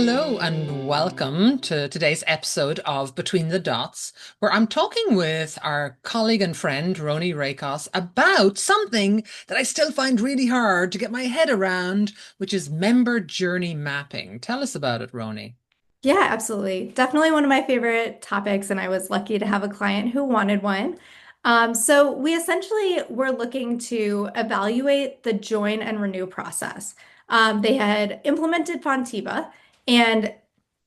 Hello and welcome to today's episode of Between the Dots, where I'm talking with our colleague and friend Roni Rakos about something that I still find really hard to get my head around, which is member journey mapping. Tell us about it, Roni. Yeah, absolutely. Definitely one of my favorite topics, and I was lucky to have a client who wanted one. So we essentially were looking to evaluate the join and renew process. They had implemented Fontiva and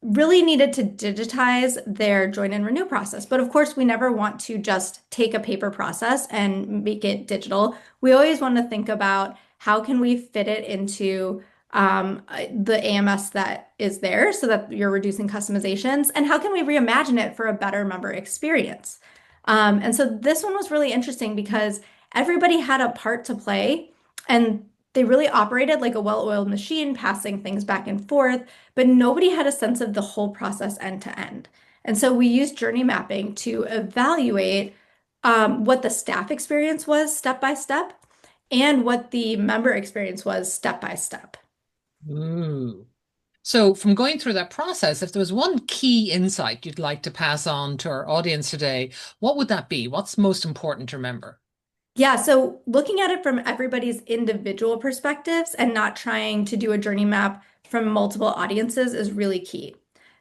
really needed to digitize their join and renew process. But of course, we never want to just take a paper process and make it digital. We always want to think about how can we fit it into the AMS that is there so that you're reducing customizations, and how can we reimagine it for a better member experience. And so this one was really interesting because everybody had a part to play, and they really operated like a well-oiled machine, passing things back and forth, but nobody had a sense of the whole process end to end. And so we used journey mapping to evaluate what the staff experience was step by step and what the member experience was step by step. Ooh. So, from going through that process, if there was one key insight you'd like to pass on to our audience today, what would that be? What's most important to remember? Yeah, so looking at it from everybody's individual perspectives and not trying to do a journey map from multiple audiences is really key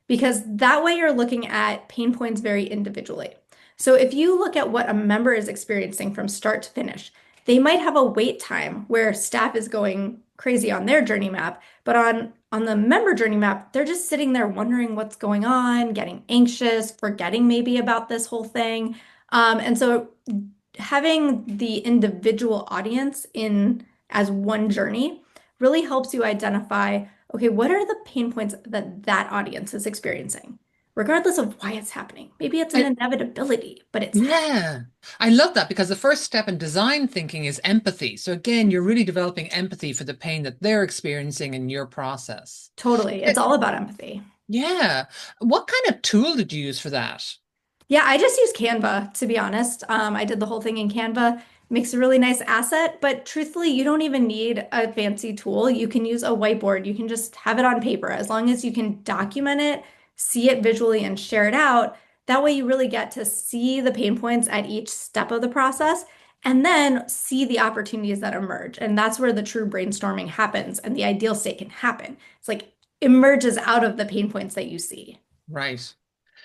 because that way you're looking at pain points very individually. So if you look at what a member is experiencing from start to finish, they might have a wait time where staff is going crazy on their journey map, but on the member journey map, they're just sitting there wondering what's going on, getting anxious, forgetting maybe about this whole thing. And so having the individual audience in as one journey really helps you identify, okay, what are the pain points that that audience is experiencing, regardless of why it's happening. Maybe it's an inevitability, but it's Yeah, I love that because the first step in design thinking is empathy. So again, you're really developing empathy for the pain that they're experiencing in your process. totally, Eh, it's all about empathy. Yeah. What kind of tool did you use for that? Yeah, I just use Canva, to be honest. I did the whole thing in Canva. Makes a really nice asset, but truthfully, you don't even need a fancy tool. You can use a whiteboard. You can just have it on paper as long as you can document it, see it visually, and share it out. That way, you really get to see the pain points at each step of the process and then see the opportunities that emerge. And that's where the true brainstorming happens and the ideal state can happen. It's like emerges out of the pain points that you see. Right.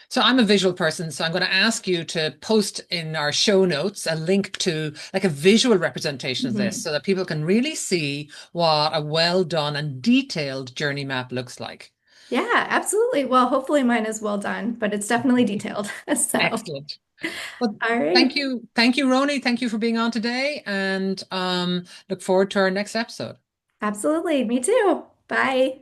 So I'm a visual person, so I'm going to ask you to post in our show notes a link to like a visual representation of this Mhm. so that people can really see what a well done and detailed journey map looks like. Yeah, absolutely. Well, hopefully mine is well done, but it's definitely detailed. So, Excellent. Well, all right. thank you. Thank you, Roni. Thank you for being on today and look forward to our next episode. Absolutely. Me too. Bye.